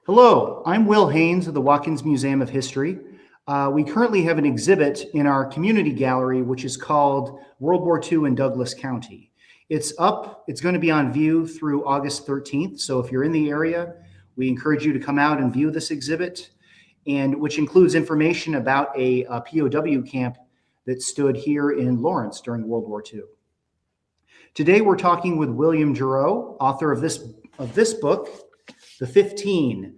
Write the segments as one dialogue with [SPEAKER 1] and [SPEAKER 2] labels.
[SPEAKER 1] Hello, I'm Will Haynes of the Watkins Museum of History. We currently have an exhibit in our community gallery, which is called World War II in Douglas County. It's going to be on view through August 13th. So if you're in the area, we encourage you to come out and view this exhibit, and which includes information about a POW camp that stood here in Lawrence during World War II. Today, we're talking with William Geroux, author of this book, The 15,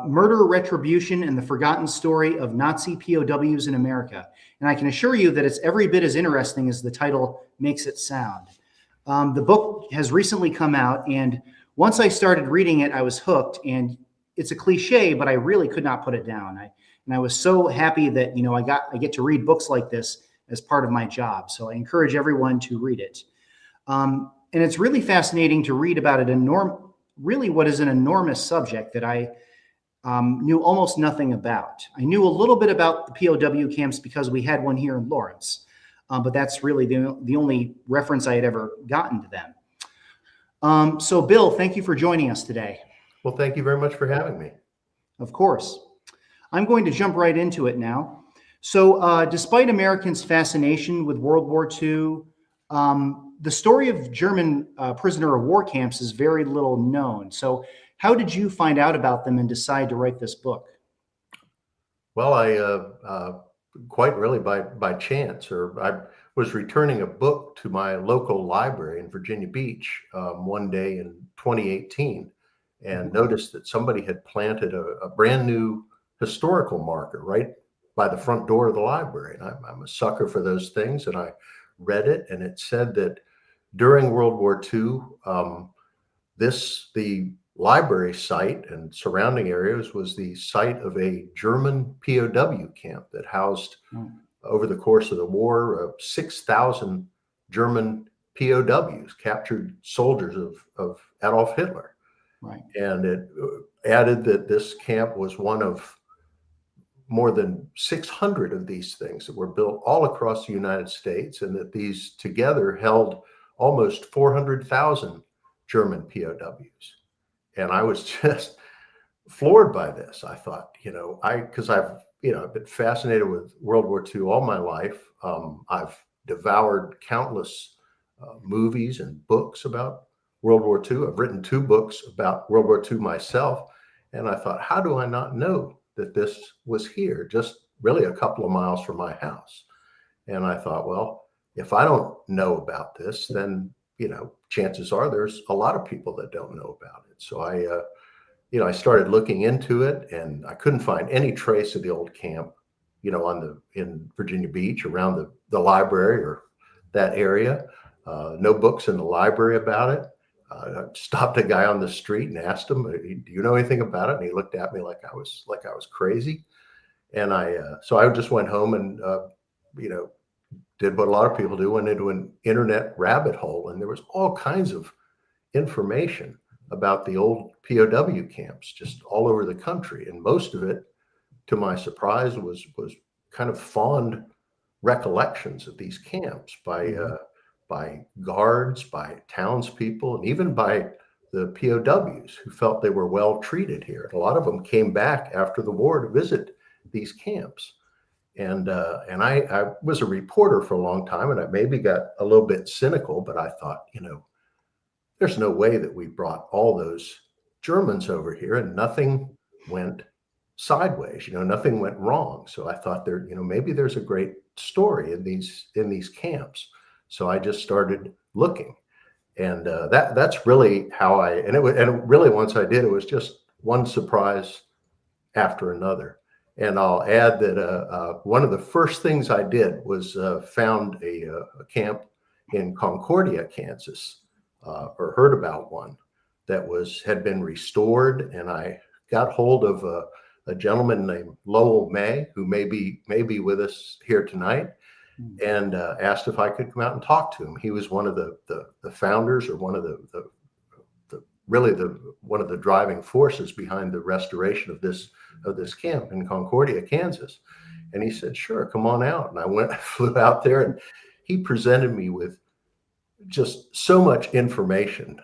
[SPEAKER 1] Murder, Retribution, and the Forgotten Story of Nazi POWs in America. And I can assure you that it's every bit as interesting as the title makes it sound. The book has recently come out, and once I started reading it, I was hooked. And it's a cliche, but I really could not put it down. I was so happy that I get to read books like this as part of my job. So I encourage everyone to read it. And it's really fascinating to read about really what is an enormous subject that I knew almost nothing about. I knew a little bit about the POW camps because we had one here in Lawrence, but that's really the only reference I had ever gotten to them. So Bill, thank you for joining us today.
[SPEAKER 2] Well, thank you very much for having me.
[SPEAKER 1] Of course. I'm going to jump right into it now. So despite Americans' fascination with World War II, the story of German prisoner of war camps is very little known. So how did you find out about them and decide to write this book?
[SPEAKER 2] Well, I quite really by chance, or I was returning a book to my local library in Virginia Beach one day in 2018 and noticed that somebody had planted a brand new historical marker right by the front door of the library. And I'm a sucker for those things. And I read it, and it said that during World War II, the library site and surrounding areas was the site of a German POW camp that housed, over the course of the war, 6,000 German POWs, captured soldiers of Adolf Hitler.
[SPEAKER 1] Right.
[SPEAKER 2] And it added that this camp was one of more than 600 of these things that were built all across the United States, and that these together held almost 400,000 German POWs. And I was just floored by this. I thought, because I've been fascinated with World War II all my life. I've devoured countless movies and books about World War II. I've written 2 books about World War II myself. And I thought, how do I not know that this was here, just really a couple of miles from my house? And I thought, well, if I don't know about this, then, chances are there's a lot of people that don't know about it. So I started looking into it, and I couldn't find any trace of the old camp, in Virginia Beach around the library or that area. No books in the library about it. I stopped a guy on the street and asked him, "Do you know anything about it?" And he looked at me like I was crazy. And so I just went home and did what a lot of people do, went into an internet rabbit hole, and there was all kinds of information about the old POW camps just all over the country. And most of it, to my surprise, was kind of fond recollections of these camps by guards, by townspeople, and even by the POWs who felt they were well treated here. And a lot of them came back after the war to visit these camps. And I was a reporter for a long time, and I maybe got a little bit cynical, but I thought, there's no way that we brought all those Germans over here and nothing went sideways, nothing went wrong. So I thought maybe there's a great story in these camps. So I just started looking, and that's really how and really once I did, it was just one surprise after another. And I'll add that one of the first things I did was found a camp in Concordia, Kansas, or heard about one that had been restored. And I got hold of a gentleman named Lowell May, who may be with us here tonight, and asked if I could come out and talk to him. He was one of the founders, or one of one of the driving forces behind the restoration of this camp in Concordia, Kansas. And he said, "Sure, come on out." And I flew out there, and he presented me with just so much information,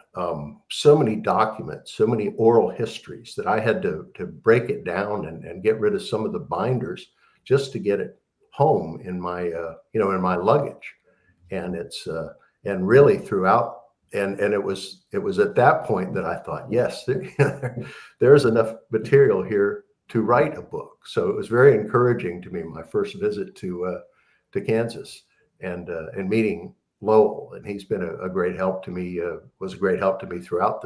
[SPEAKER 2] so many documents, so many oral histories that I had to break it down and get rid of some of the binders just to get it home in my in my luggage. And it's and really throughout, and it was at that point that I thought, yes, there's enough material here to write a book. So it was very encouraging to me, my first visit to Kansas, and meeting Lowell, and he's been a great help to me. Was a great help to me throughout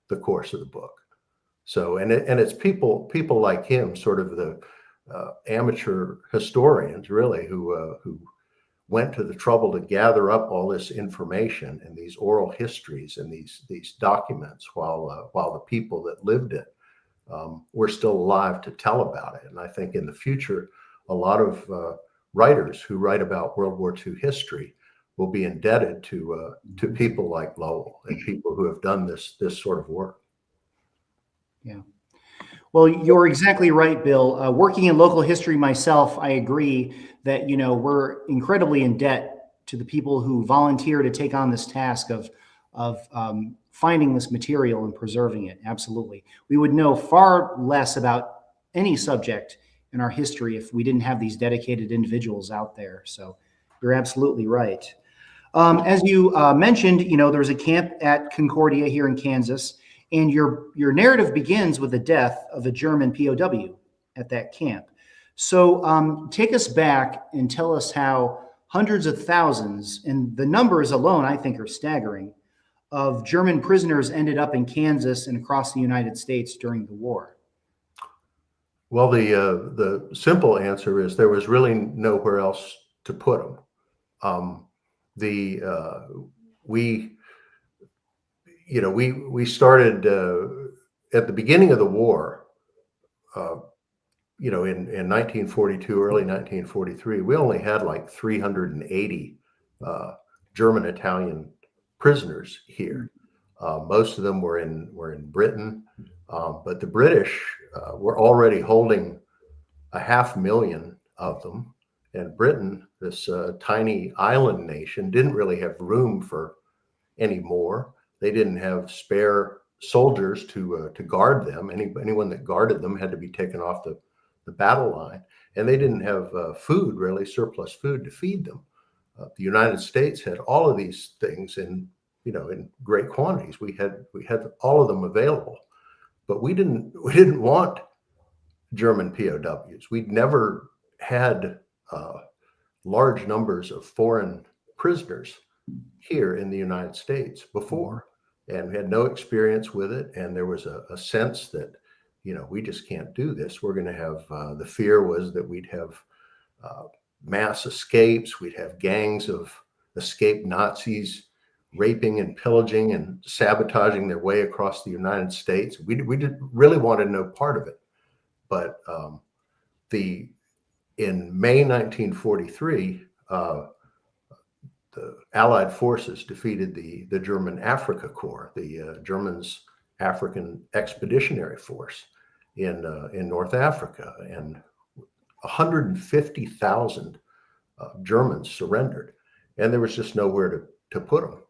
[SPEAKER 2] the course of the book. So, and it's people like him, sort of the amateur historians, really, who went to the trouble to gather up all this information and these oral histories and these documents while the people that lived it were still alive to tell about it. And I think in the future, a lot of writers who write about World War II history will be indebted to people like Lowell and people who have done this sort of work.
[SPEAKER 1] Yeah. Well, you're exactly right, Bill. Working in local history myself, I agree that, we're incredibly in debt to the people who volunteer to take on this task of finding this material and preserving it. Absolutely. We would know far less about any subject in our history if we didn't have these dedicated individuals out there. So you're absolutely right. As you mentioned, there was a camp at Concordia here in Kansas, and your narrative begins with the death of a German POW at that camp. So take us back and tell us how hundreds of thousands, and the numbers alone I think are staggering, of German prisoners ended up in Kansas and across the United States during the war.
[SPEAKER 2] Well, the simple answer is there was really nowhere else to put them. We started at the beginning of the war, in 1942, early 1943. We only had like 380 German Italian prisoners here. Most of them were in Britain, but the British were already holding 500,000 of them. And Britain, this tiny island nation, didn't really have room for any more. They didn't have spare soldiers to guard them. Anyone that guarded them had to be taken off the battle line, and they didn't have food, really surplus food to feed them. The United States had all of these things in great quantities. We had all of them available, but we didn't want German POWs. We'd never had large numbers of foreign prisoners here in the United States before, and we had no experience with it. And there was a sense that, we just can't do this. We're going to have, the fear was that we'd have mass escapes. We'd have gangs of escaped Nazis raping and pillaging and sabotaging their way across the United States. We really wanted no part of it. But in May 1943, the Allied forces defeated the German Africa Corps, the Germans' African Expeditionary Force in North Africa, and 150,000 Germans surrendered, and there was just nowhere to put them.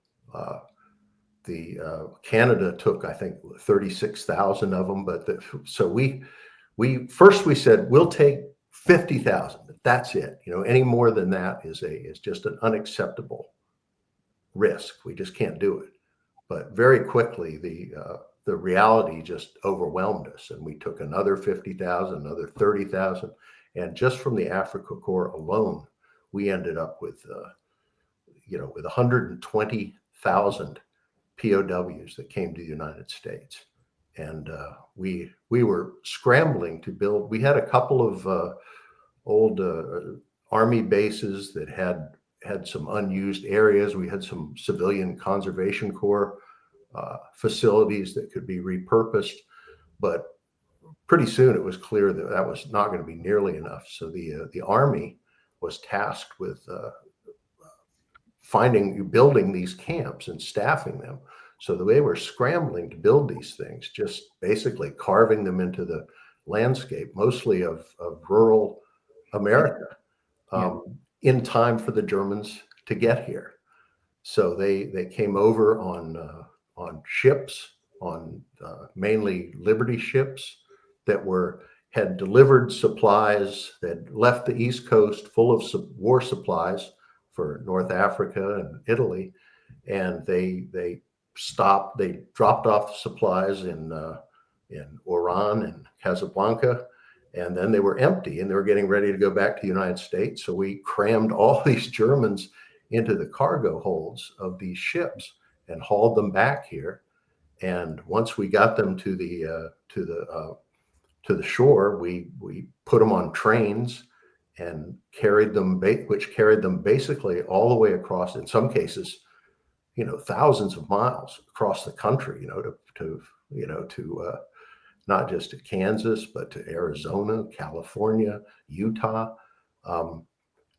[SPEAKER 2] Canada took, I think, 36,000 of them, but so we said we'll take 50,000, but that's it. Any more than that is just an unacceptable risk. We just can't do it. But very quickly, the reality just overwhelmed us, and we took another 50,000, another 30,000, and just from the Africa Corps alone, we ended up with 120,000 POWs that came to the United States. And we were scrambling to build. We had a couple of old Army bases that had some unused areas. We had some civilian conservation corps facilities that could be repurposed, but pretty soon it was clear that was not going to be nearly enough. So the Army was tasked with building these camps and staffing them. So they were scrambling to build these things, just basically carving them into the landscape, mostly of rural America, in time for the Germans to get here. So they came over on ships, on mainly Liberty ships that had delivered supplies, that left the East Coast full of war supplies for North Africa and Italy, and they stopped. They dropped off the supplies in Oran and Casablanca, and then they were empty, and they were getting ready to go back to the United States. So we crammed all these Germans into the cargo holds of these ships and hauled them back here. And once we got them to the shore, we put them on trains and carried them, which carried them basically all the way across, in some cases, thousands of miles across the country, to not just to Kansas, but to Arizona, California, Utah,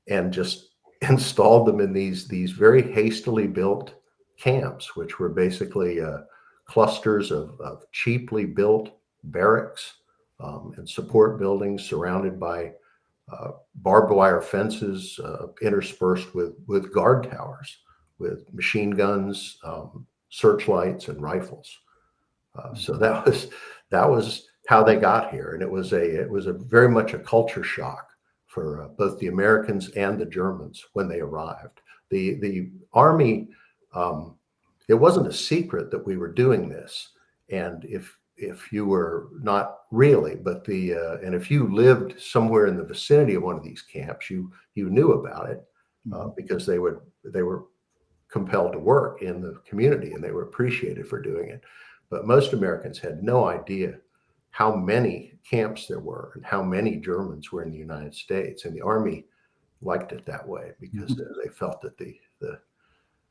[SPEAKER 2] and just installed them in these very hastily built camps, which were basically clusters of cheaply built barracks and support buildings surrounded by barbed wire fences interspersed with guard towers, with machine guns, searchlights, and rifles. So that was how they got here, and it was a very much a culture shock for both the Americans and the Germans when they arrived. The Army, it wasn't a secret that we were doing this, and if you were not really, but and if you lived somewhere in the vicinity of one of these camps, you knew about it because they were compelled to work in the community, and they were appreciated for doing it. But most Americans had no idea how many camps there were and how many Germans were in the United States. And the Army liked it that way because they felt that the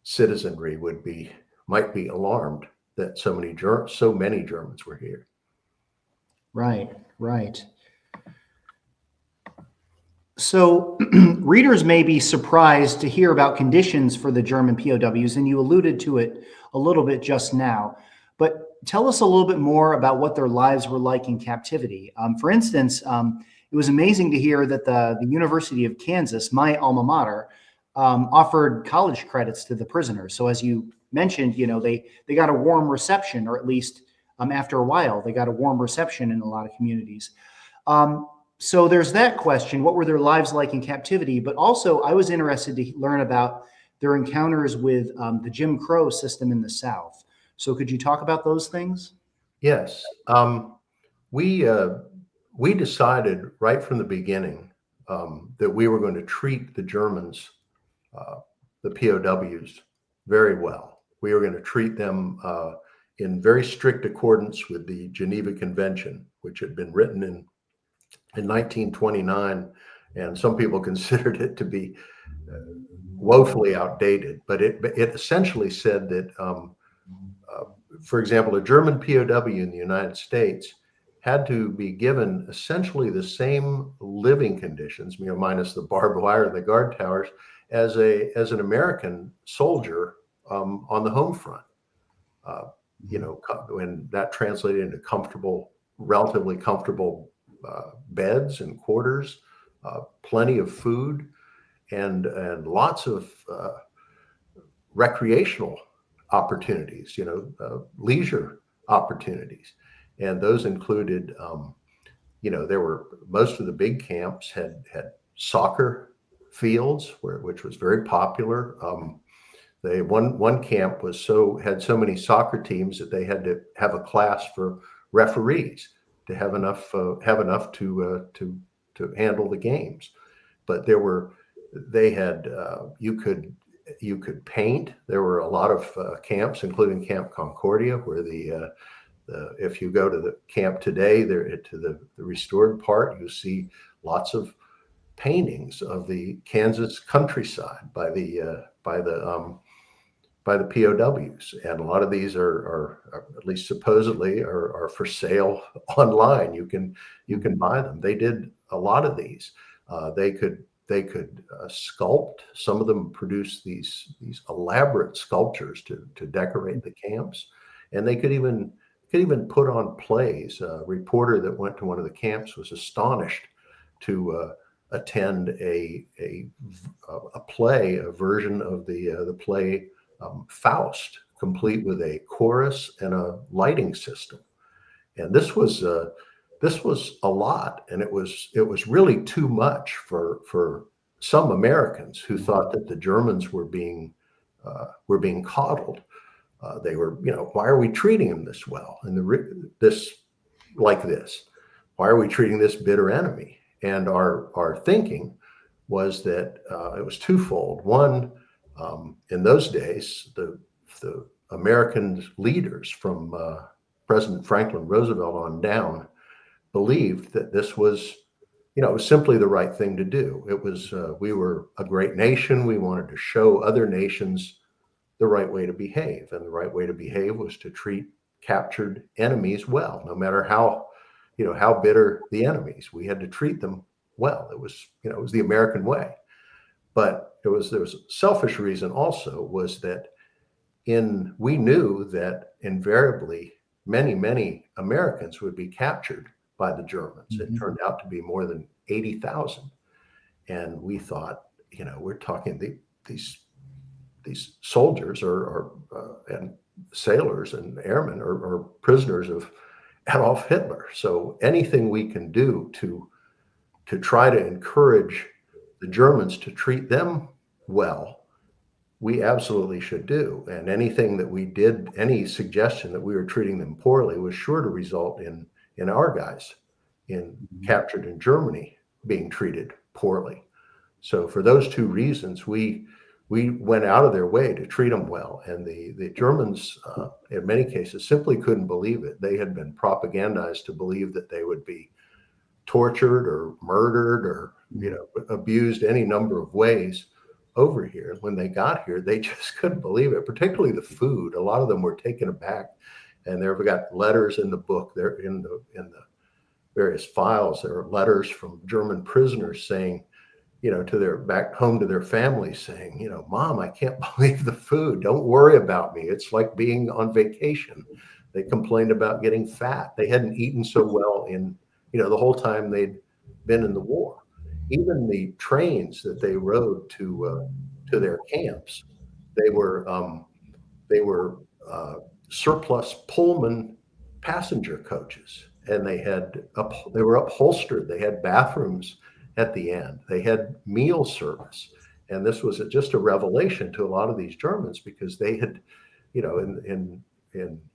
[SPEAKER 2] citizenry might be alarmed that so many Germans were here.
[SPEAKER 1] Right. So readers may be surprised to hear about conditions for the German POWs, and you alluded to it a little bit just now, but tell us a little bit more about what their lives were like in captivity. For instance, it was amazing to hear that the University of Kansas, my alma mater, offered college credits to the prisoners. So as you mentioned, they got a warm reception, or at least after a while, they got a warm reception in a lot of communities. So there's that question. What were their lives like in captivity? But also I was interested to learn about their encounters with the Jim Crow system in the South. So could you talk about those things?
[SPEAKER 2] Yes. We decided right from the beginning that we were going to treat the Germans, the POWs, very well. We were going to treat them in very strict accordance with the Geneva Convention, which had been written in 1929, and some people considered it to be woefully outdated. But it essentially said that, for example, a German POW in the United States had to be given essentially the same living conditions, minus the barbed wire and the guard towers, as an American soldier on the home front. When that translated into relatively comfortable beds and quarters, plenty of food, and lots of recreational opportunities, leisure opportunities. And those included, most of the big camps had soccer fields, which was very popular. One camp had so many soccer teams that they had to have a class for referees to have enough to handle the games. But you could paint. There were a lot of camps, including Camp Concordia, where if you go to the camp today, to the restored part, you see lots of paintings of the Kansas countryside by the POWs, and a lot of these are at least supposedly are for sale online. You can buy them. They did a lot of these. They could sculpt. Some of them produced these elaborate sculptures to decorate the camps, and they could even put on plays. A reporter that went to one of the camps was astonished to attend a play, a version of the play Faust, complete with a chorus and a lighting system. And this was a lot, and it was really too much for some Americans who thought that the Germans were being coddled. They were, why are we treating them this well? And this like this? Why are we treating this bitter enemy? And our thinking was that it was twofold. One, in those days, the American leaders from President Franklin Roosevelt on down believed that this was, it was simply the right thing to do. It was, we were a great nation. We wanted to show other nations the right way to behave. And the right way to behave was to treat captured enemies well, no matter how bitter the enemies. We had to treat them well. It was the American way. But there was a selfish reason also, was that we knew that invariably many Americans would be captured by the Germans.
[SPEAKER 1] Mm-hmm.
[SPEAKER 2] It turned out to be more than 80,000. And we thought, we're talking these soldiers and sailors and airmen are prisoners of Adolf Hitler. So anything we can do to try to encourage the Germans to treat them well, we absolutely should do. And anything that we did, any suggestion that we were treating them poorly, was sure to result in our guys captured in Germany being treated poorly. So for those two reasons, we went out of their way to treat them well. And the Germans, in many cases, simply couldn't believe it. They had been propagandized to believe that they would be tortured or murdered or, abused any number of ways over here. When they got here, they just couldn't believe it, particularly the food. A lot of them were taken aback, and they've got letters in the book. They're in the various files. There are letters from German prisoners saying, to their back home to their families, saying, Mom, I can't believe the food. Don't worry about me. It's like being on vacation. They complained about getting fat. They hadn't eaten so well in, the whole time they'd been in the war. Even the trains that they rode to their camps, they were surplus Pullman passenger coaches, and they were upholstered. They had bathrooms at the end. They had meal service, and this was just a revelation to a lot of these Germans, because they had, in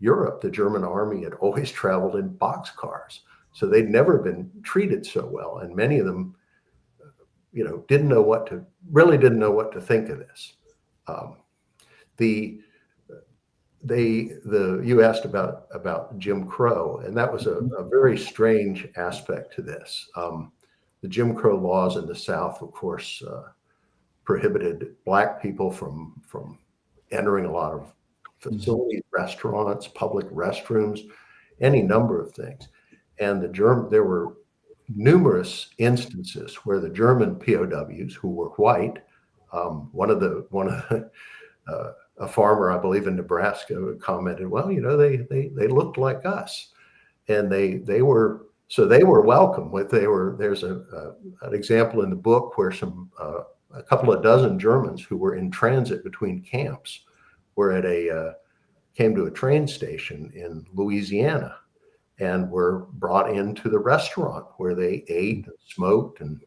[SPEAKER 2] Europe, the German army had always traveled in boxcars, so they'd never been treated so well, and many of them didn't know what to think of this. You asked about Jim Crow, and that was a very strange aspect to this. The Jim Crow laws in the South, of course, prohibited Black people from entering a lot of facilities, restaurants, public restrooms, any number of things. And there were numerous instances where the German POWs, who were white, a farmer, I believe in Nebraska, commented, well, they looked like us, and they were welcome. There's an example in the book where a couple of dozen Germans who were in transit between camps came to a train station in Louisiana, and were brought into the restaurant where they ate and smoked and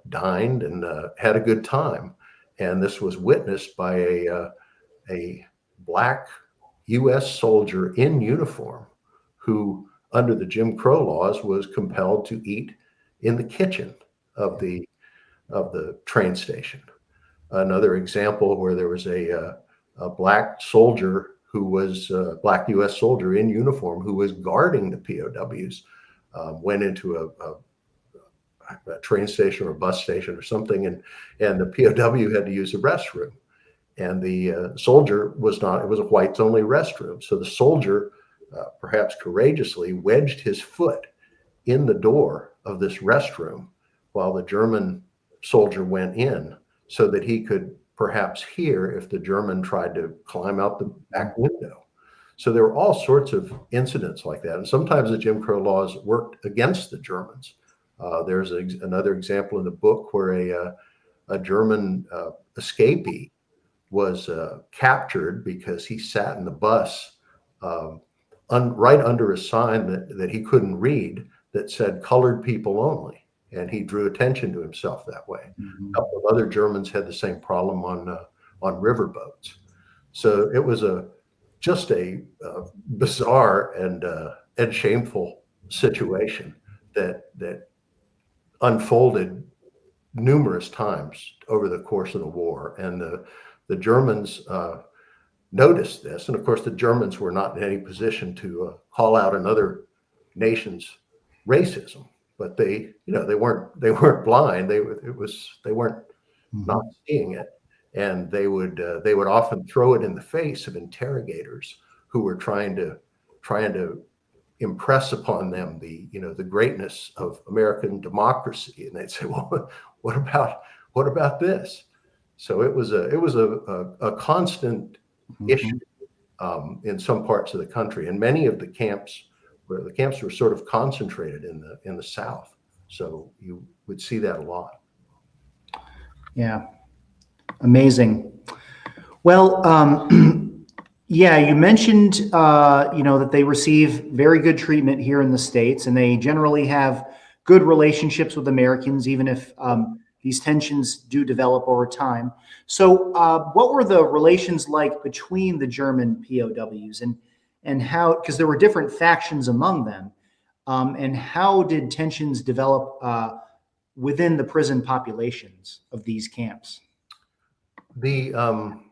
[SPEAKER 2] dined and had a good time. And this was witnessed by a Black U.S. soldier in uniform who, under the Jim Crow laws, was compelled to eat in the kitchen of the train station. Another example where there was a Black soldier who was a Black U.S. soldier in uniform who was guarding the POWs, went into a train station or a bus station or something, and the POW had to use the restroom. And the soldier it was a whites only restroom. So the soldier, perhaps courageously, wedged his foot in the door of this restroom while the German soldier went in, so that he could perhaps hear if the German tried to climb out the back window. So there were all sorts of incidents like that. And sometimes the Jim Crow laws worked against the Germans. There's another example in the book where a German escapee was captured because he sat in the bus right under a sign that he couldn't read that said "colored people only," and he drew attention to himself that way.
[SPEAKER 1] Mhm.
[SPEAKER 2] A couple of other Germans had the same problem on riverboats. So it was just a bizarre and shameful situation that unfolded numerous times over the course of the war, and the Germans noticed this, and of course the Germans were not in any position to call out another nation's racism, but they weren't blind. They weren't not
[SPEAKER 1] Mhm.
[SPEAKER 2] seeing it, and they would often throw it in the face of interrogators who were trying to impress upon them the greatness of American democracy, and they'd say, "Well, what about this?" So it was a constant issue
[SPEAKER 1] Mhm.
[SPEAKER 2] in some parts of the country, and many of the camps were sort of concentrated in the South. So you would see that a lot.
[SPEAKER 1] Yeah, amazing. Well, yeah, you mentioned that they receive very good treatment here in the States, and they generally have good relationships with Americans, even if these tensions do develop over time. So, what were the relations like between the German POWs, and how? Because there were different factions among them, and how did tensions develop within the prison populations of these camps?
[SPEAKER 2] The um,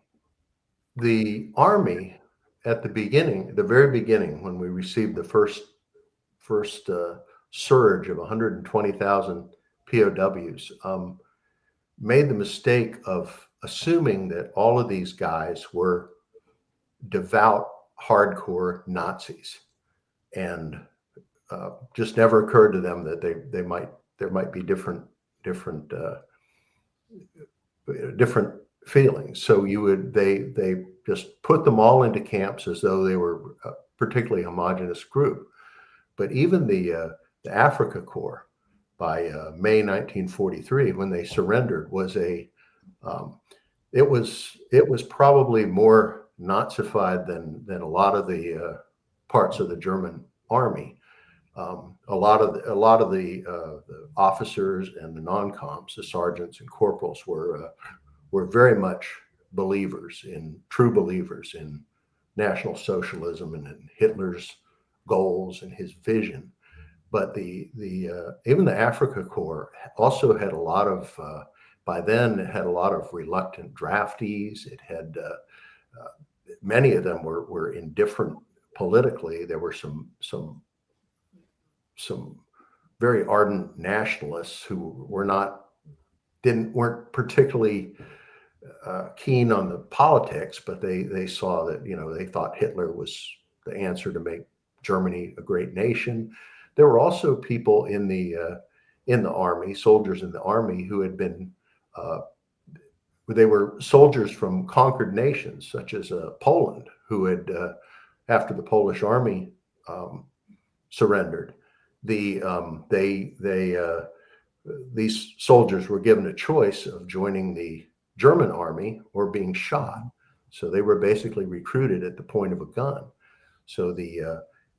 [SPEAKER 2] the army at the very beginning, when we received the first surge of 120,000 POWs, made the mistake of assuming that all of these guys were devout, hardcore Nazis, and just never occurred to them that there might be different different feelings. So they just put them all into camps as though they were a particularly homogenous group. But even the Africa Corps, by May 1943, when they surrendered, um, it was probably more Nazified than a lot of the parts of the German army. A lot of the officers and the non-coms, the sergeants and corporals, were very much true believers in National Socialism and in Hitler's goals and his vision. But the even the Africa Corps also had a lot of by then it had a lot of reluctant draftees. It had many of them were indifferent politically. There were some very ardent nationalists who weren't particularly keen on the politics, but they saw that they thought Hitler was the answer to make Germany a great nation. There were also people in the army, soldiers in the army, who had been they were soldiers from conquered nations, such as Poland, who had after the Polish army surrendered, these soldiers were given a choice of joining the German army or being shot. So they were basically recruited at the point of a gun. So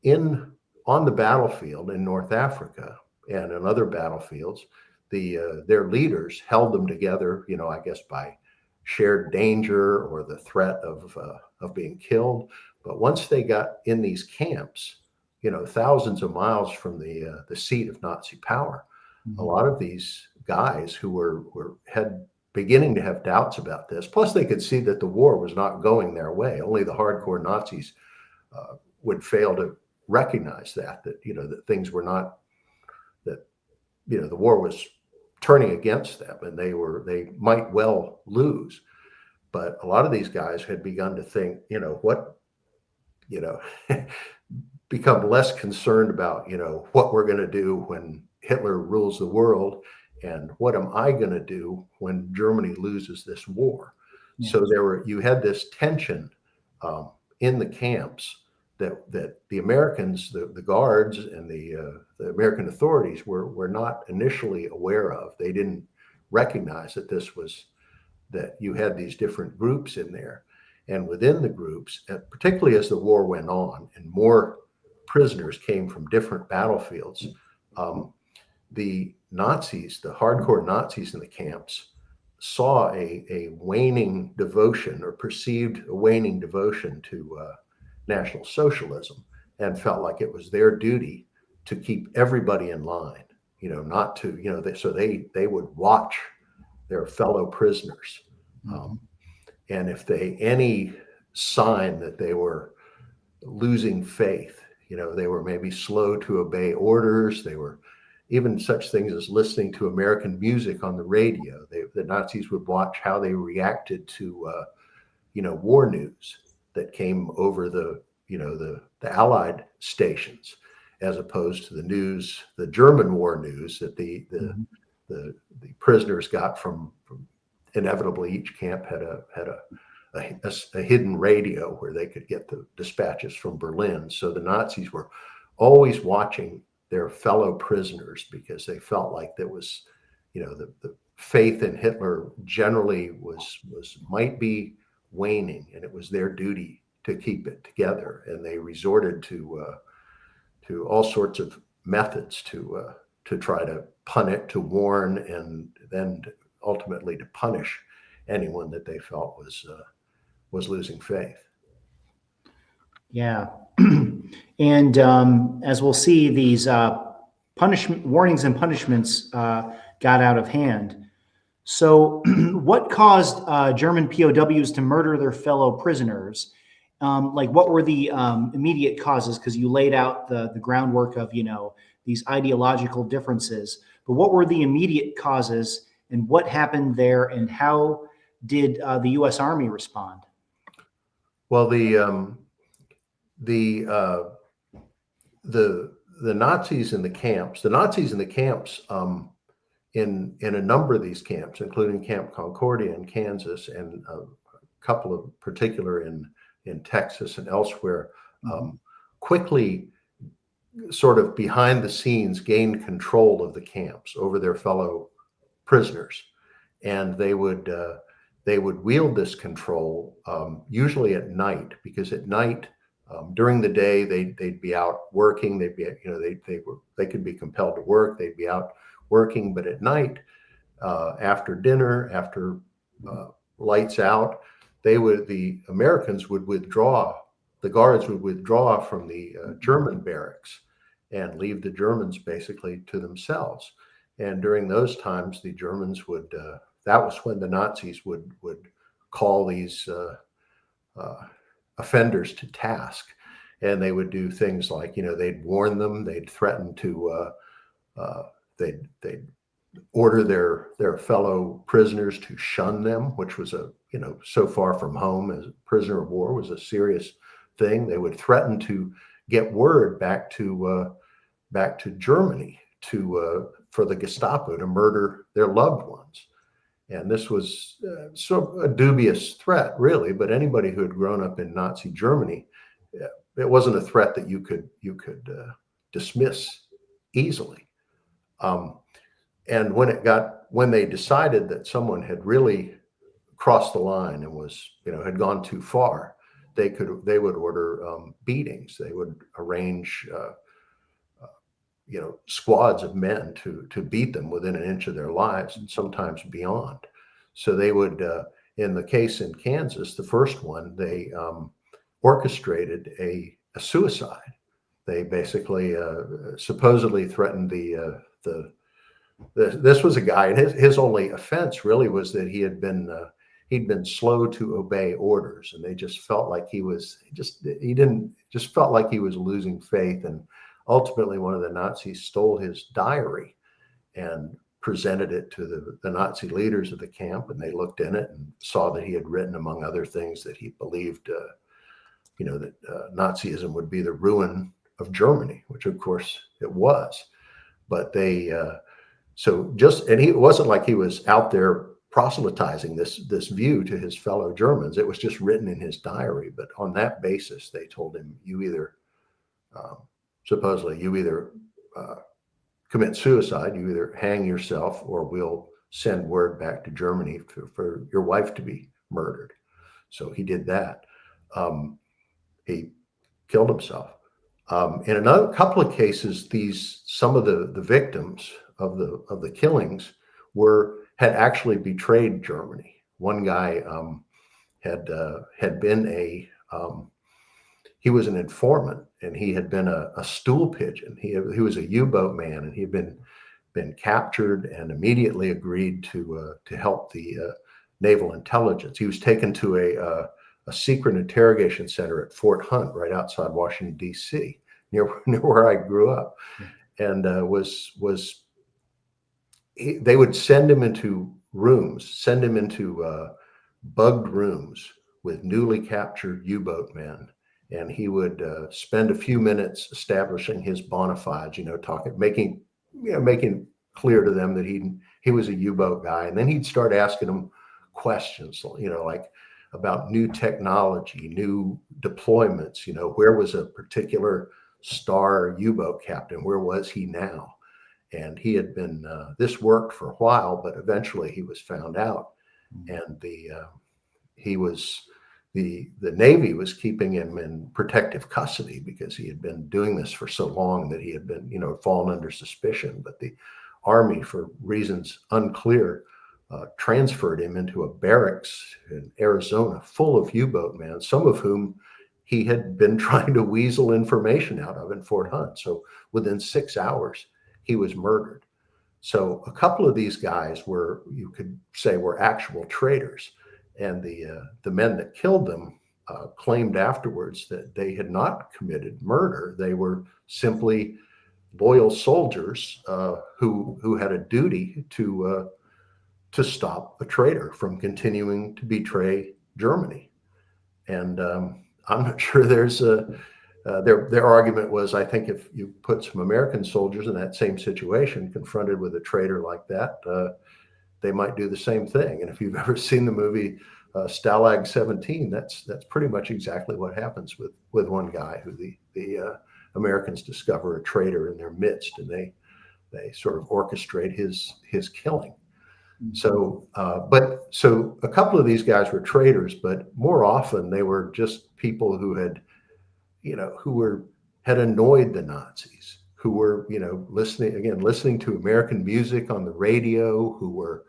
[SPEAKER 2] in on the battlefield in North Africa and in other battlefields, their leaders held them together, I guess by shared danger or the threat of being killed. But once they got in these camps, thousands of miles from the seat of Nazi power, a lot of these guys who had beginning to have doubts about this. Plus, they could see that the war was not going their way. Only the hardcore Nazis would fail to recognize that things were not, that the war was turning against them, and they might well lose. But a lot of these guys had begun to think, you know, become less concerned about, what we're going to do when Hitler rules the world, and what am I going to do when Germany loses this war?
[SPEAKER 1] Yeah.
[SPEAKER 2] So you had this tension in the camps that the Americans, the guards, and the American authorities were not initially aware of. They didn't recognize that this was that you had these different groups in there. And within the groups, particularly as the war went on and more prisoners came from different battlefields, the Nazis, the hardcore Nazis in the camps, saw a waning devotion, or perceived a waning devotion to National Socialism, and felt like it was their duty to keep everybody in line, not to, so they would watch their fellow prisoners. And if any sign that they were losing faith, they were maybe slow to obey orders, they were even such things as listening to American music on the radio. The Nazis would watch how they reacted to, war news that came over the Allied stations, as opposed to the news, the German war news that the prisoners got from inevitably each camp had a hidden radio where they could get the dispatches from Berlin. So the Nazis were always watching their fellow prisoners, because they felt like there was, the faith in Hitler generally might be waning, and it was their duty to keep it together. And they resorted to all sorts of methods to try to punish, to warn, and then ultimately to punish anyone that they felt was losing faith.
[SPEAKER 1] Yeah. And as we'll see, these warnings and punishments got out of hand. So what caused German POWs to murder their fellow prisoners? What were the immediate causes? Because you laid out the groundwork of, these ideological differences. But what were the immediate causes, and what happened there, and how did the U.S. Army respond?
[SPEAKER 2] Well, the Nazis in the camps, in a number of these camps, including Camp Concordia in Kansas, and a couple of particular in Texas and elsewhere, quickly, sort of behind the scenes, gained control of the camps over their fellow prisoners, and they would wield this control usually at night, because at night, during the day they'd be out working. They'd be, they could be compelled to work. They'd be out working, but at night, after dinner, after lights out, the Americans would withdraw. The guards would withdraw from the German barracks and leave the Germans basically to themselves. And during those times, the Germans would, that was when the Nazis would call these offenders to task. And they would do things like, they'd warn them, they'd threaten to, they'd order their fellow prisoners to shun them, which was so far from home as a prisoner of war was a serious thing. They would threaten to get word back to Germany for the Gestapo to murder their loved ones. And this was so a dubious threat, really. But anybody who had grown up in Nazi Germany, it wasn't a threat that you could dismiss easily. And when they decided that someone had really crossed the line and had gone too far, they would order beatings. They would arrange squads of men to beat them within an inch of their lives, and sometimes beyond. So they would, in the case in Kansas, the first one, they orchestrated a suicide. They basically supposedly threatened this was a guy, and his only offense really was that he'd been slow to obey orders, and they just felt like he was felt like he was losing faith. And ultimately, one of the Nazis stole his diary and presented it to the Nazi leaders of the camp, and they looked in it and saw that he had written, among other things, that he believed, that Nazism would be the ruin of Germany, which of course it was. But it wasn't like he was out there proselytizing this view to his fellow Germans. It was just written in his diary. But on that basis, they told him, you either commit suicide, you either hang yourself, or we'll send word back to Germany for your wife to be murdered. So he did that. He killed himself. In another couple of cases, some of the victims of the killings had actually betrayed Germany. One guy had been he was an informant, and he had been a stool pigeon. He was a U-boat man, and he had been captured and immediately agreed to help the naval intelligence. He was taken to a secret interrogation center at Fort Hunt, right outside Washington, D.C., near where I grew up, and they would send him into bugged rooms with newly captured U-boat men, and he would spend a few minutes establishing his bona fides, making clear to them that he was a U-boat guy, and then he'd start asking them questions, like about new technology, new deployments. Where was a particular star U-boat captain? Where was he now? And he had been. This worked for a while, but eventually he was found out, and the Navy was keeping him in protective custody because he had been doing this for so long that he had been, fallen under suspicion. But the Army, for reasons unclear, transferred him into a barracks in Arizona full of U-boat men, some of whom he had been trying to weasel information out of in Fort Hunt. So within 6 hours, he was murdered. So a couple of these guys you could say, were actual traitors. And the men that killed them claimed afterwards that they had not committed murder. They were simply loyal soldiers who had a duty to stop a traitor from continuing to betray Germany. And I'm not sure their argument was, I think if you put some American soldiers in that same situation, confronted with a traitor like that, they might do the same thing. And if you've ever seen the movie Stalag 17, that's pretty much exactly what happens with one guy who the Americans discover a traitor in their midst, and they sort of orchestrate his killing. So a couple of these guys were traitors, but more often they were just people who had annoyed the Nazis, who were, listening to American music on the radio, who were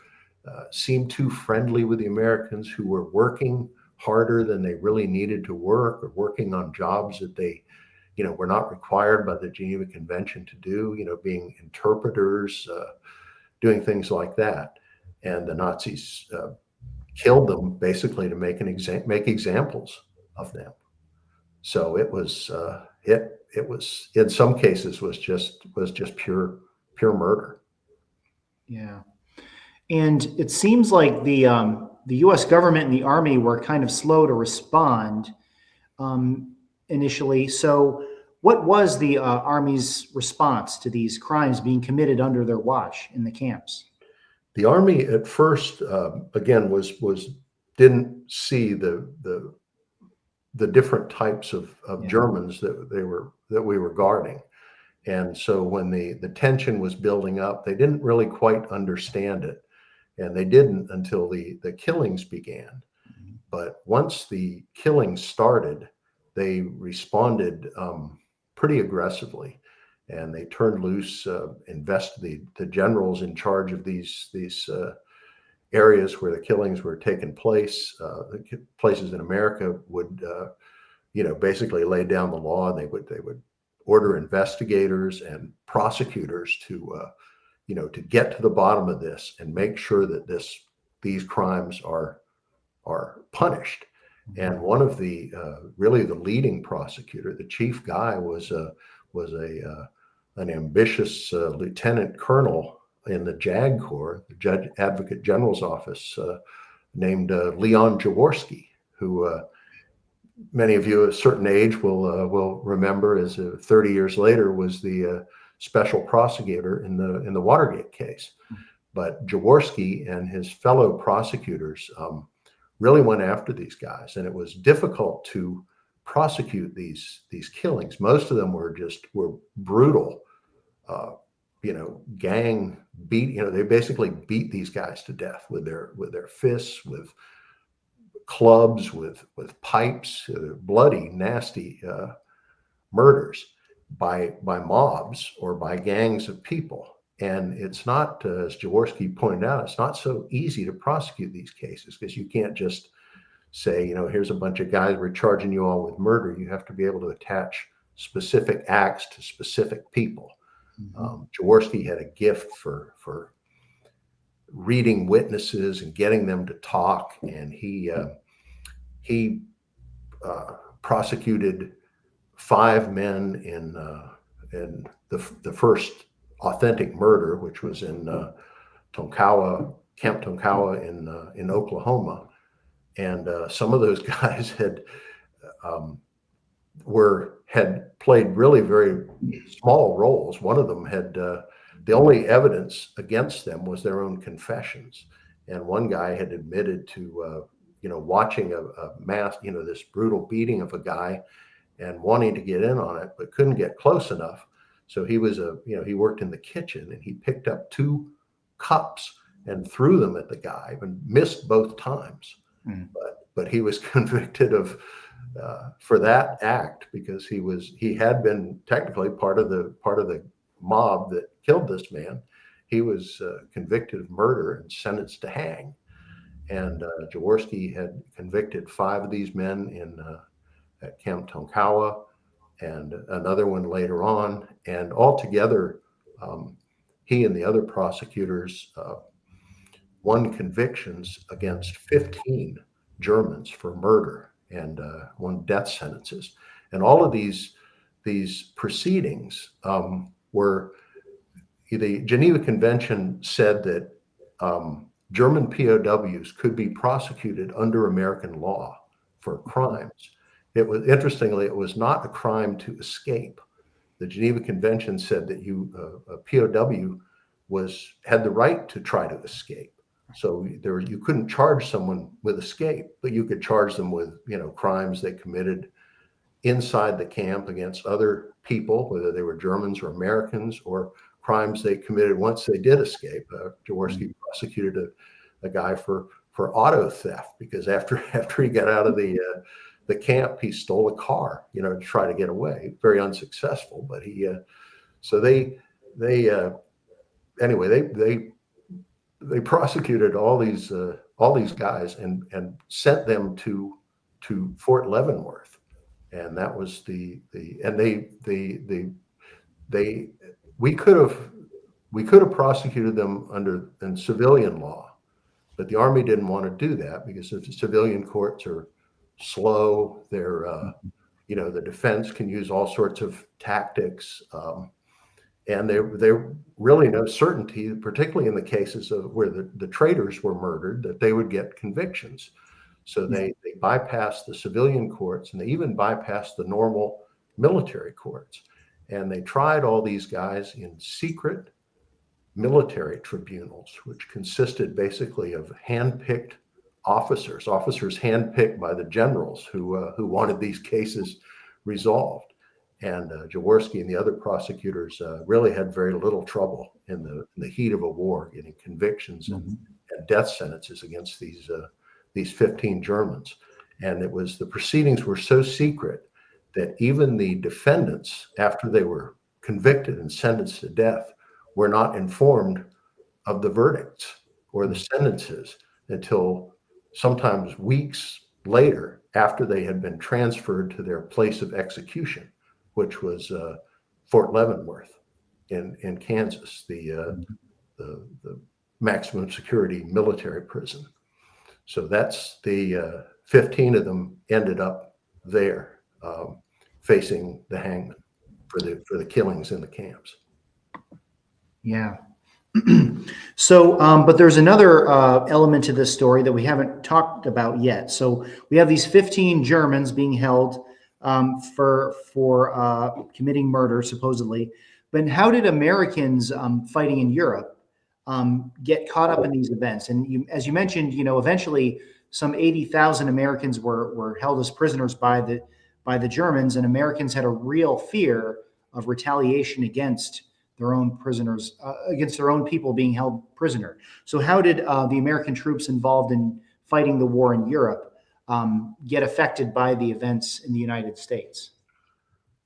[SPEAKER 2] seemed too friendly with the Americans, who were working harder than they really needed to work, or working on jobs that they, were not required by the Geneva Convention to do, being interpreters, doing things like that. And the Nazis killed them basically to make examples of them. So it was in some cases was just pure murder.
[SPEAKER 1] Yeah. And it seems like the U.S. government and the Army were kind of slow to respond initially. So what was the Army's response to these crimes being committed under their watch in the camps?
[SPEAKER 2] The Army at first, again, didn't see the different types of Germans that we were guarding. And so when the tension was building up, they didn't really quite understand it. And they didn't until the killings began. But once the killings started, they responded pretty aggressively, and they turned loose, the generals in charge of these areas where the killings were taking place. Places in America would, basically lay down the law, and they would order investigators and prosecutors to get to the bottom of this and make sure that these crimes are punished. And one of the really the leading prosecutor, the chief guy, was an ambitious lieutenant colonel in the JAG Corps, the Judge Advocate General's office, named Leon Jaworski, who many of you at a certain age will remember, as 30 years later was the special prosecutor in the Watergate case. But Jaworski and his fellow prosecutors really went after these guys, and it was difficult to prosecute these killings. Most of them were brutal gang beat, they basically beat these guys to death with their fists, with clubs, with pipes, bloody, nasty murders by mobs or by gangs of people. And it's not, as Jaworski pointed out, it's not so easy to prosecute these cases, because you can't just say, here's a bunch of guys, we're charging you all with murder. You have to be able to attach specific acts to specific people. Jaworski had a gift for reading witnesses and getting them to talk, and he prosecuted 5 men in the first authentic murder, which was in Tonkawa, Camp Tonkawa in Oklahoma. And some of those guys had played really very small roles. One of them had the only evidence against them was their own confessions, and one guy had admitted to watching a mass, this brutal beating of a guy, and wanting to get in on it, but couldn't get close enough. So he was he worked in the kitchen, and he picked up 2 cups and threw them at the guy and missed both times. But he was convicted of for that act, because he had been technically part of the mob that killed this man. He was convicted of murder and sentenced to hang. And Jaworski had convicted 5 of these men at Camp Tonkawa, and another one later on. And altogether, he and the other prosecutors won convictions against 15 Germans for murder, and won death sentences. And all of these proceedings were, the Geneva Convention said that German POWs could be prosecuted under American law for crimes. Interestingly, it was not a crime to escape. The Geneva Convention said that a POW had the right to try to escape. So you couldn't charge someone with escape, but you could charge them with crimes they committed inside the camp against other people, whether they were Germans or Americans, or crimes they committed once they did escape. Jaworski prosecuted a guy for auto theft, because after he got out of the camp, he stole a car, to try to get away. Very unsuccessful, but they prosecuted all these guys and sent them to Fort Leavenworth, and that was we could have prosecuted them in civilian law, but the Army didn't want to do that, because if the civilian courts are slow, the defense can use all sorts of tactics. And there really no certainty, particularly in the cases of where the traitors were murdered, that they would get convictions. So they bypassed the civilian courts, and they even bypassed the normal military courts. And they tried all these guys in secret military tribunals, which consisted basically of handpicked officers handpicked by the generals who wanted these cases resolved. And Jaworski and the other prosecutors really had very little trouble in the heat of a war getting convictions and death sentences against these 15 Germans. And the proceedings were so secret that even the defendants, after they were convicted and sentenced to death, were not informed of the verdicts or the sentences until sometimes weeks later, after they had been transferred to their place of execution, which was Fort Leavenworth in Kansas, the maximum security military prison. So that's 15 of them ended up there, facing the hangman for the killings in the camps.
[SPEAKER 1] Yeah. So, but there's another element to this story that we haven't talked about yet. So we have these 15 Germans being held for committing murder, supposedly. But how did Americans fighting in Europe get caught up in these events? And as you mentioned, eventually some 80,000 Americans were held as prisoners by the Germans, and Americans had a real fear of retaliation against their own prisoners, against their own people being held prisoner. So how did the American troops involved in fighting the war in Europe get affected by the events in the United States?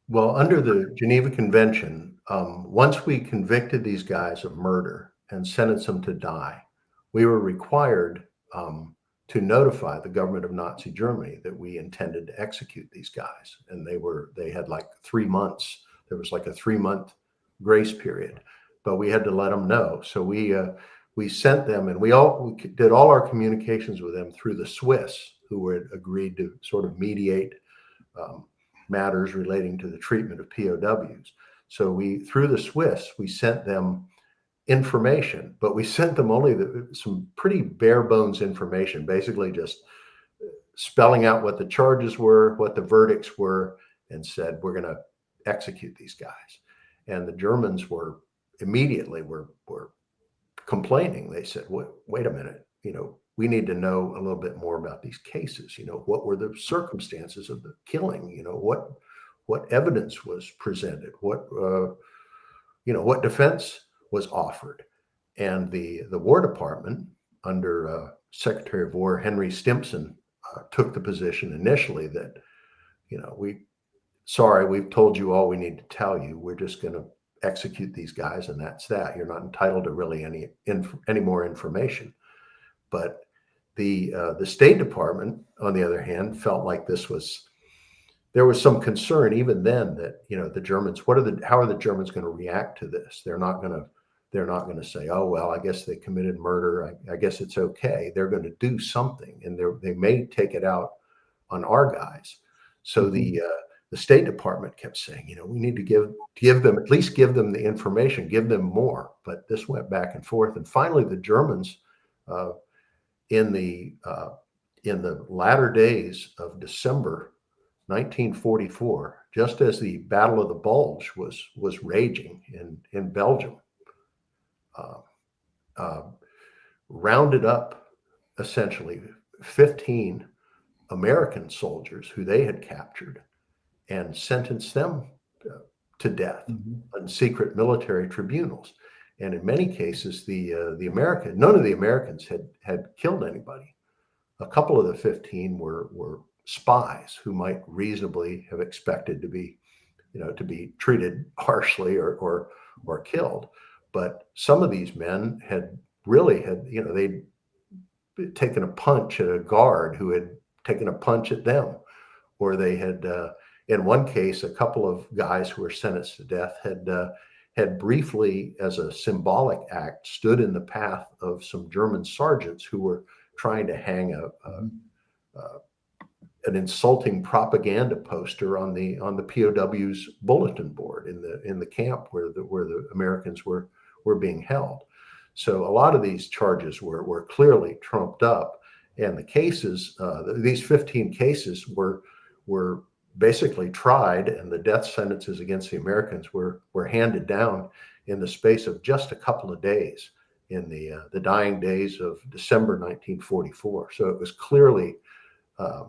[SPEAKER 2] Well, under the Geneva Convention, once we convicted these guys of murder and sentenced them to die, we were required to notify the government of Nazi Germany that we intended to execute these guys. And they had like 3 months. There was like a 3-month grace period, but we had to let them know. So we sent them, and we did all our communications with them through the Swiss, who had agreed to sort of mediate matters relating to the treatment of POWs. So through the Swiss, we sent them information, but we sent them only some pretty bare bones information, basically just spelling out what the charges were, what the verdicts were, and said, we're going to execute these guys. And the Germans were immediately were complaining. They said, wait a minute, we need to know a little bit more about these cases. What were the circumstances of the killing? What evidence was presented? What defense was offered? And the War Department, under Secretary of War Henry Stimson, took the position initially that, we've told you all we need to tell you. We're just going to execute these guys, and that's that. You're not entitled to really any more information. But the State Department, on the other hand, felt like there was some concern even then that the Germans, how are the Germans going to react to this? They're not going to say, oh well, I guess they committed murder. I guess it's okay. They're going to do something, and they may take it out on our guys. So the State Department kept saying, we need to give them, at least give them the information, give them more. But this went back and forth, and finally the Germans, in the latter days of December 1944, just as the Battle of the Bulge was raging in Belgium, rounded up essentially 15 American soldiers who they had captured and sentenced them to death on secret military tribunals. And in many cases, none of the Americans had killed anybody. A couple of the 15 were spies who might reasonably have expected to be treated harshly or killed. But some of these men they'd taken a punch at a guard who had taken a punch at them, or they had, in one case, a couple of guys who were sentenced to death had briefly, as a symbolic act, stood in the path of some German sergeants who were trying to hang an insulting propaganda poster on the POWs bulletin board in the camp where the Americans were being held. So a lot of these charges were clearly trumped up, and the cases, these 15 cases were basically tried, and the death sentences against the Americans were handed down in the space of just a couple of days in the dying days of December 1944. So it was clearly a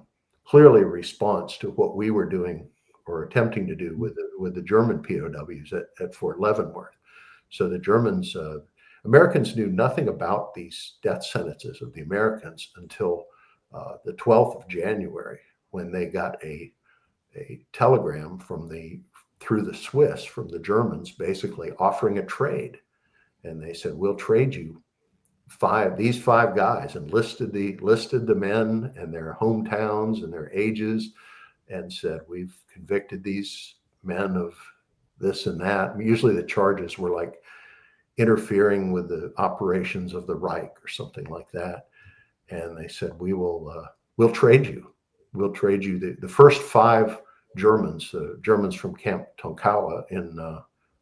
[SPEAKER 2] response to what we were doing or attempting to do with the German POWs at Fort Leavenworth. So the Americans knew nothing about these death sentences of the Americans until the 12th of January, when they got a telegram through the Swiss from the Germans, basically offering a trade. And they said, we'll trade you these five guys, and listed the men and their hometowns and their ages, and said, we've convicted these men of this and that. Usually the charges were like interfering with the operations of the Reich or something like that. And they said, we'll trade you. We'll trade you the first 5 Germans from Camp Tonkawa in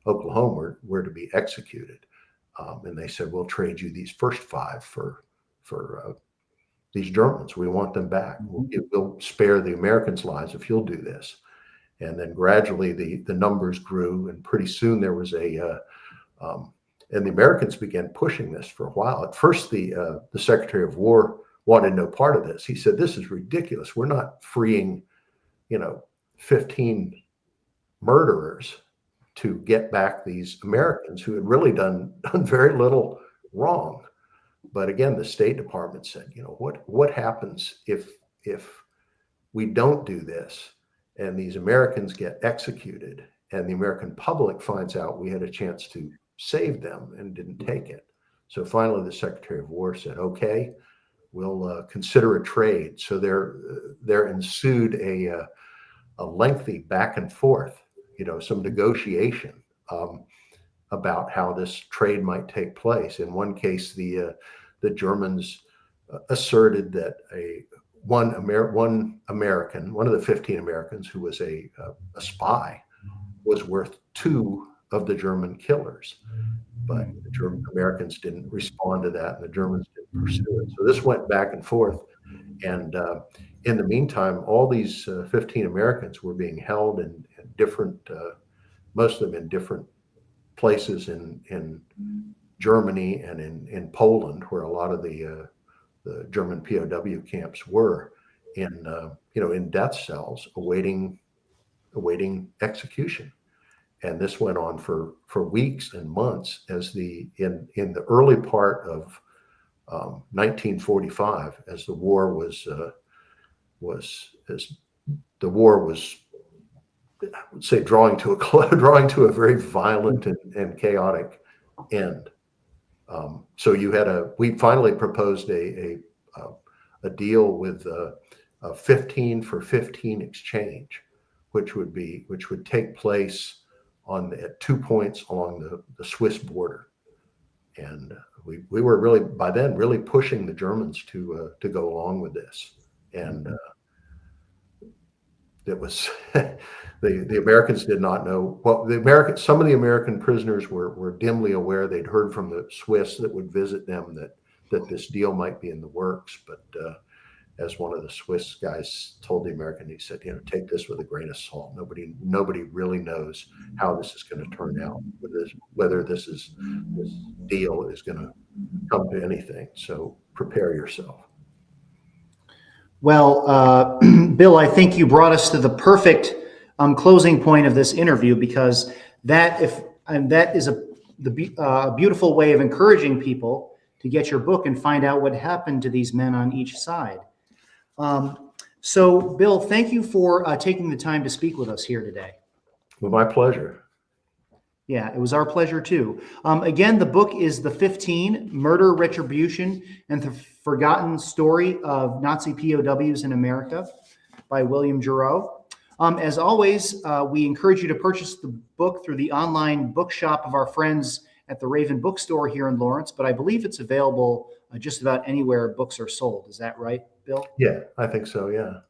[SPEAKER 2] Oklahoma were to be executed. And they said, we'll trade you these first 5 for these Germans. We want them back. We'll spare the Americans' lives if you'll do this. And then gradually the numbers grew, and pretty soon there was and the Americans began pushing this for a while. At first, the Secretary of War wanted no part of this. He said, this is ridiculous. We're not freeing, 15 murderers to get back these Americans who had really done very little wrong. But again, the State Department said, you know, what happens if we don't do this and these Americans get executed and the American public finds out we had a chance to save them and didn't take it? So finally, the Secretary of War said, okay, we'll consider a trade. So there ensued a lengthy back and forth, you know, some negotiation about how this trade might take place. In one case, the Germans asserted that one American, one of the 15 Americans who was a spy, was worth 2 of the German killers. But the German Americans didn't respond to that, and the Germans didn't pursue it. So this went back and forth. And in the meantime, all these 15 Americans were being held in different, most of them in different places in Germany and in Poland, where a lot of the German POW camps were, in in death cells awaiting execution. And this went on for weeks and months as in the early part of 1945, as the war was I would say drawing to a very violent and chaotic end. So we finally proposed a deal with a 15 for 15 exchange, which would take place at 2 points along the Swiss border. And we were really, by then, really pushing the Germans to go along with this. And it was the Americans did not know. Well, some of the American prisoners were dimly aware. They'd heard from the Swiss that would visit them that this deal might be in the works. But as one of the Swiss guys told the American, he said, you know, take this with a grain of salt. Nobody really knows how this is going to turn out, whether this deal is going to come to anything. So prepare yourself.
[SPEAKER 1] Well, Bill, I think you brought us to the perfect closing point of this interview, because that is a beautiful way of encouraging people to get your book and find out what happened to these men on each side. So, Bill, thank you for taking the time to speak with us here today.
[SPEAKER 2] Well, my pleasure.
[SPEAKER 1] Yeah, it was our pleasure too. Again, the book is The 15, Murder, Retribution, and the Forgotten Story of Nazi POWs in America by William Geroux. As always, we encourage you to purchase the book through the online bookshop of our friends at the Raven Bookstore here in Lawrence, but I believe it's available just about anywhere books are sold. Is that right, Bill?
[SPEAKER 2] Yeah, I think so, yeah.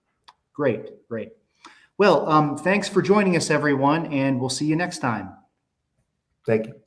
[SPEAKER 1] Great. Well, thanks for joining us, everyone, and we'll see you next time.
[SPEAKER 2] Thank you.